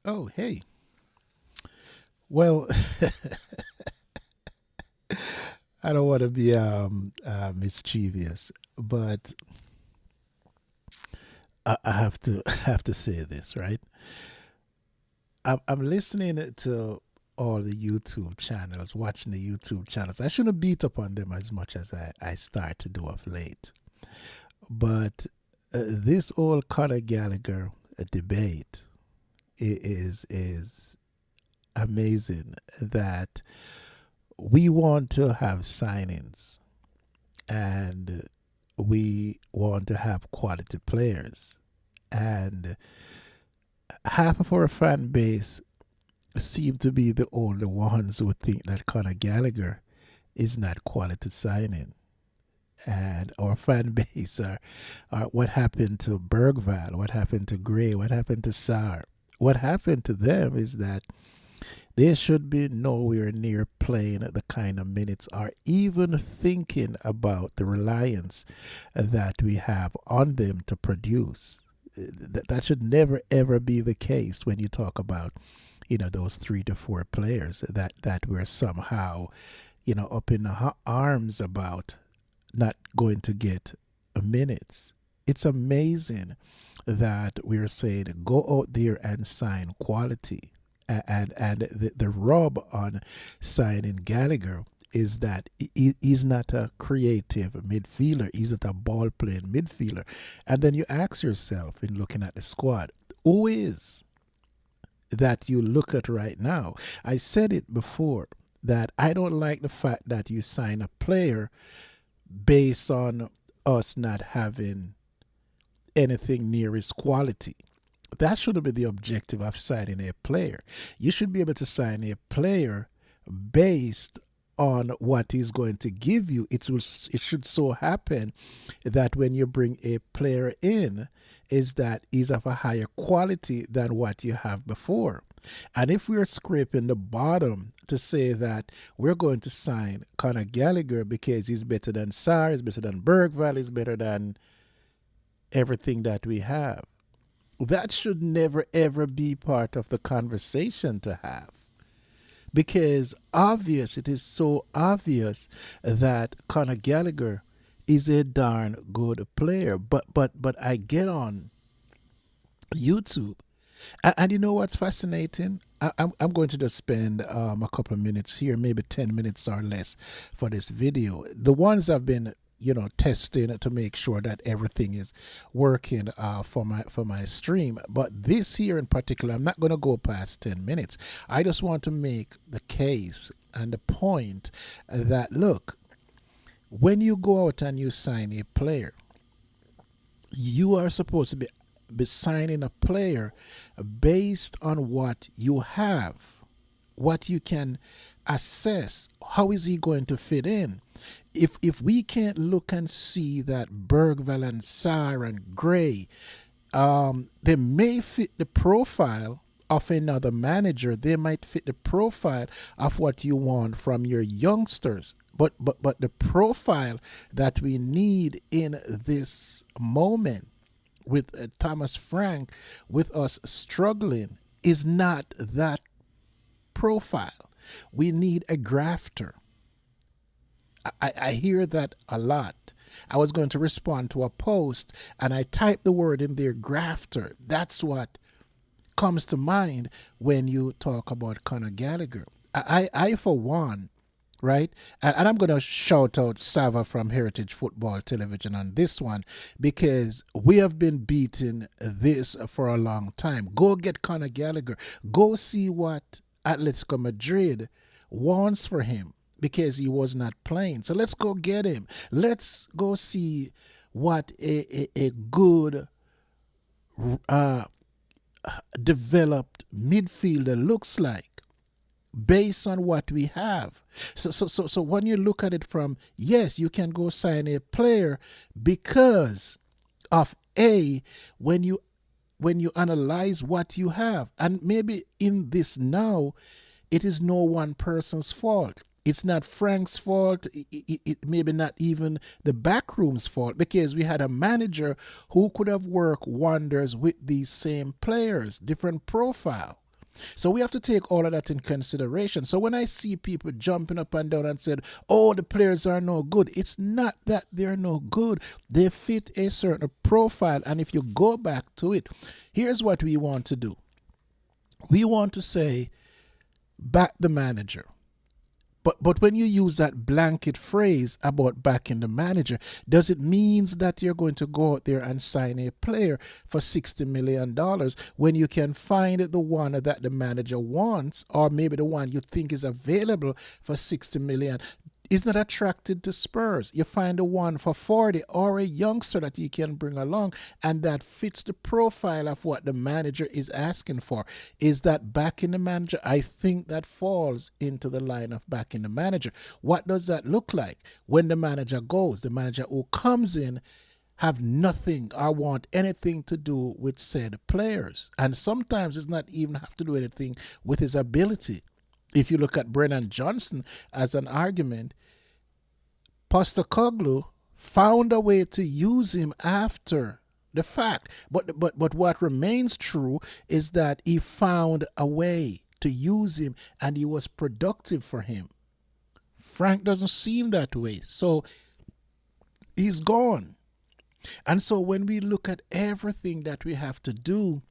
Oh, hey. Well, I don't want to be mischievous, but I have to have to say this, right? I'm listening to all the YouTube channels, watching the YouTube channels. I shouldn't beat up on them as much as I start to do of late. But this old Conor Gallagher debate is amazing that we want to have signings and we want to have quality players. And half of our fan base seem to be the only ones who think that Conor Gallagher is not quality signing. And our fan base are what happened to Bergval, what happened to Gray, what happened to Sarr. What happened to them is that they should be nowhere near playing the kind of minutes or even thinking about the reliance that we have on them to produce. That should never ever be the case when you talk about, those 3 to 4 players that we're somehow, up in the arms about not going to get minutes. It's amazing that we're saying go out there and sign quality. And the rub on signing Gallagher is that he's not a creative midfielder. He's not a ball playing midfielder. And then you ask yourself in looking at the squad, who is that you look at right now? I said it before that I don't like the fact that you sign a player based on us not having anything near his quality. That should be the objective of signing a player. You should be able to sign a player based on what he's going to give you. It should so happen that when you bring a player in, is that he's of a higher quality than what you have before. And if we're scraping the bottom to say that we're going to sign Conor Gallagher because he's better than Sarr, he's better than Bergval, he's better than everything that we have, that should never ever be part of the conversation to have. Because it is so obvious that Conor Gallagher is a darn good player. But I get on YouTube, and you know what's fascinating? I'm going to just spend a couple of minutes here, maybe 10 minutes or less for this video. The ones I've been testing to make sure that everything is working for my stream, but this here in particular, I'm not going to go past 10 minutes. I just want to make the case and the point that, look, when you go out and you sign a player, you are supposed to be signing a player based on what you have, what you can assess. How is he going to fit in? If we can't look and see that Bergval and Sarr and Gray, they may fit the profile of another manager. They might fit the profile of what you want from your youngsters. But the profile that we need in this moment with Thomas Frank, with us struggling, is not that profile. We need a grafter. I hear that a lot. I was going to respond to a post and I typed the word in there, grafter. That's what comes to mind when you talk about Conor Gallagher. I for one, right? And I'm going to shout out Sava from Heritage Football Television on this one, because we have been beating this for a long time. Go get Conor Gallagher. Go see what Atletico Madrid wants for him, because he was not playing. So let's go get him. Let's go see what a good developed midfielder looks like based on what we have. So when you look at it from, yes, you can go sign a player because of when you analyze what you have, and maybe in this now, it is no one person's fault. It's not Frank's fault. It maybe not even the backroom's fault, because we had a manager who could have worked wonders with these same players, different profile. So we have to take all of that in consideration. So when I see people jumping up and down and said, oh, the players are no good, it's not that they're no good. They fit a certain profile. And if you go back to it, here's what we want to do. We want to say, back the manager. But when you use that blanket phrase about backing the manager, does it mean that you're going to go out there and sign a player for $60 million when you can find the one that the manager wants, or maybe the one you think is available for $60 million? Is not attracted to Spurs. You find a one for 40 or a youngster that you can bring along and that fits the profile of what the manager is asking for. Is that backing the manager? I think that falls into the line of backing the manager. What does that look like? When the manager goes, the manager who comes in have nothing or want anything to do with said players. And sometimes it's not even have to do anything with his ability. If you look at Brennan Johnson as an argument, Postecoglou found a way to use him after the fact. But what remains true is that he found a way to use him and he was productive for him. Frank doesn't seem that way. So he's gone. And so when we look at everything that we have to do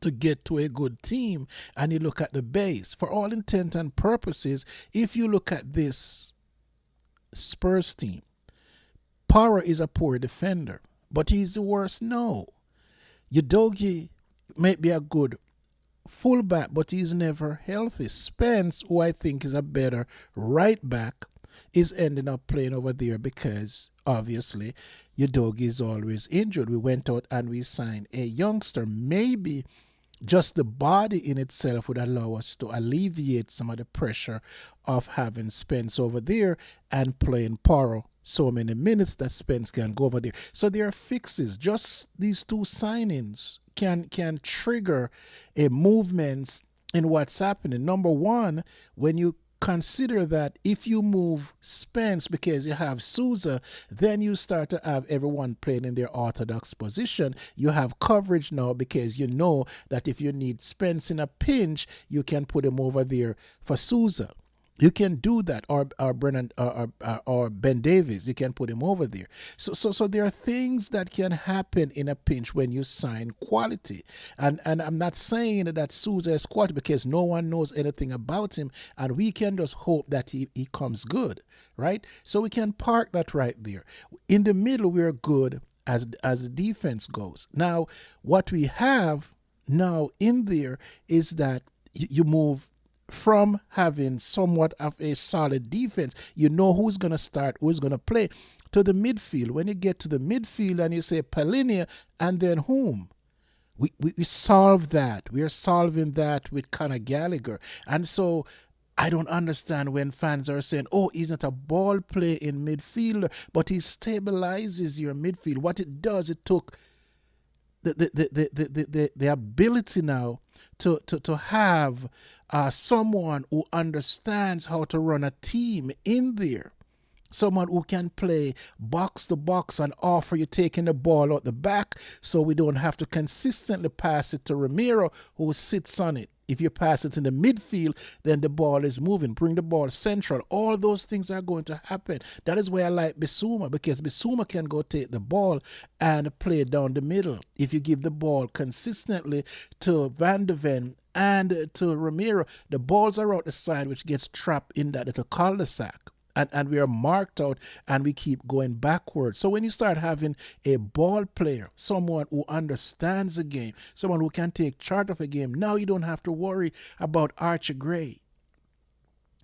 to get to a good team, and you look at the base, for all intent and purposes, if you look at this Spurs team, Porro is a poor defender, but he's the worst? No. Udogie may be a good fullback, but he's never healthy. Spence, who I think is a better right back, is ending up playing over there because obviously Udogie is always injured. We went out and we signed a youngster. Maybe just the body in itself would allow us to alleviate some of the pressure of having Spence over there and playing Porro so many minutes that Spence can go over there. So there are fixes. Just these two signings can trigger a movement in what's happening. Number one, when you consider that if you move Spence because you have Souza, then you start to have everyone playing in their orthodox position. You have coverage now because you know that if you need Spence in a pinch, you can put him over there for Souza. You can do that, or Brennan or Ben Davies. You can put him over there. So there are things that can happen in a pinch when you sign quality. And I'm not saying that Souza is quality because no one knows anything about him, and we can just hope that he comes good, right? So we can park that right there. In the middle, we're good as the defense goes. Now, what we have now in there is that you move from having somewhat of a solid defense, you know who's going to start, who's going to play, to the midfield. When you get to the midfield and you say Palinia and then whom? We solve that. We are solving that with Conor Gallagher. And so I don't understand when fans are saying, oh, he's not a ball player in midfield, but he stabilizes your midfield. What it does, it took the ability now to have someone who understands how to run a team in there. Someone who can play box to box and offer you taking the ball out the back so we don't have to consistently pass it to Ramiro who sits on it. If you pass it in the midfield, then the ball is moving. Bring the ball central. All those things are going to happen. That is why I like Bissouma, because Bissouma can go take the ball and play it down the middle. If you give the ball consistently to Van de Ven and to Ramiro, the balls are out the side, which gets trapped in that little cul-de-sac. And we are marked out and we keep going backwards. So when you start having a ball player, someone who understands the game, someone who can take charge of a game, now you don't have to worry about Archie Gray,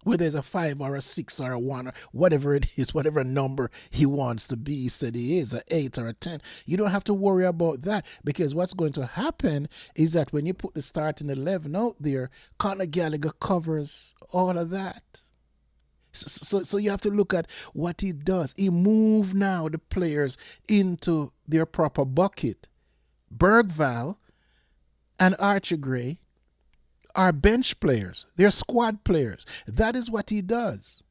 whether it's a 5 or a 6 or a 1 or whatever it is, whatever number he wants to be. He said he is, a 8 or a 10. You don't have to worry about that, because what's going to happen is that when you put the starting 11 out there, Conor Gallagher covers all of that. So you have to look at what he does. He moved now the players into their proper bucket. Bergvall and Archie Gray are bench players. They're squad players. That is what he does.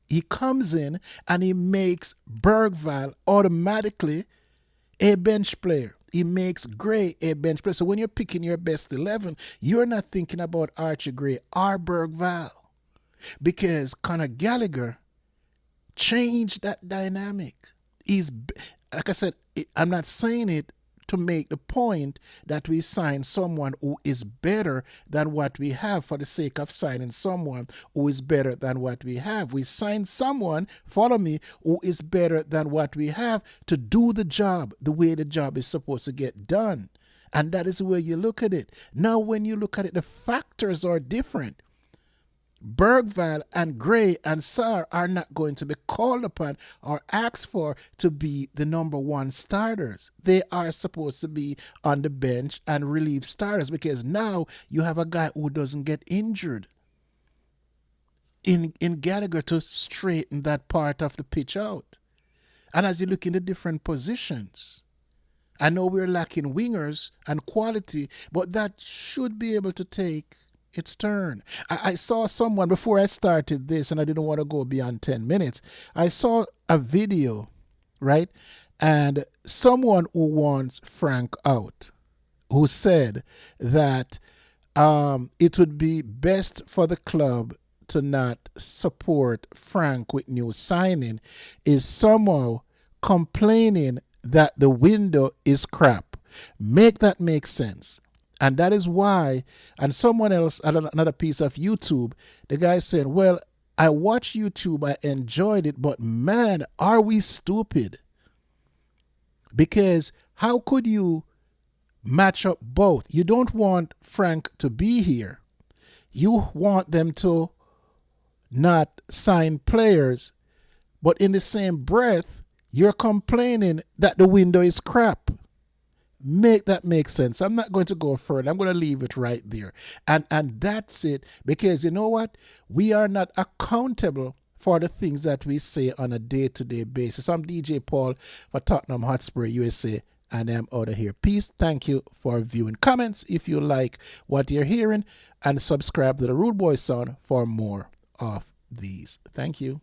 He comes in and he makes Bergvall automatically a bench player. It makes Gray a bench player. So when you're picking your best 11, you're not thinking about Archie Gray or Bergvall, because Conor Gallagher changed that dynamic. He's, like I said, I'm not saying it to make the point that we sign someone who is better than what we have for the sake of signing someone who is better than what we have. We sign someone, follow me, who is better than what we have to do the job the way the job is supposed to get done. And that is where you look at it. Now, when you look at it, the factors are different. Bergvall and Gray and Sarr are not going to be called upon or asked for to be the number one starters. They are supposed to be on the bench and relieve starters, because now you have a guy who doesn't get injured in Gallagher to straighten that part of the pitch out. And as you look in the different positions, I know we're lacking wingers and quality, but that should be able to take its turn. I saw someone before I started this, and I didn't want to go beyond 10 minutes. I saw a video, right? And someone who wants Frank out, who said that it would be best for the club to not support Frank with new signing, is somehow complaining that the window is crap. Make that make sense. And that is why, and someone else, another piece of YouTube, the guy saying, well, I watched YouTube, I enjoyed it, but man, are we stupid? Because how could you match up both? You don't want Frank to be here. You want them to not sign players, but in the same breath, you're complaining that the window is crap. Make that make sense. I'm not going to go further. I'm going to leave it right there. And that's it. Because you know what? We are not accountable for the things that we say on a day-to-day basis. I'm DJ Paul for Tottenham Hotspur USA, and I'm out of here. Peace. Thank you for viewing. Comments if you like what you're hearing, and subscribe to the Rude Boy Sound for more of these. Thank you.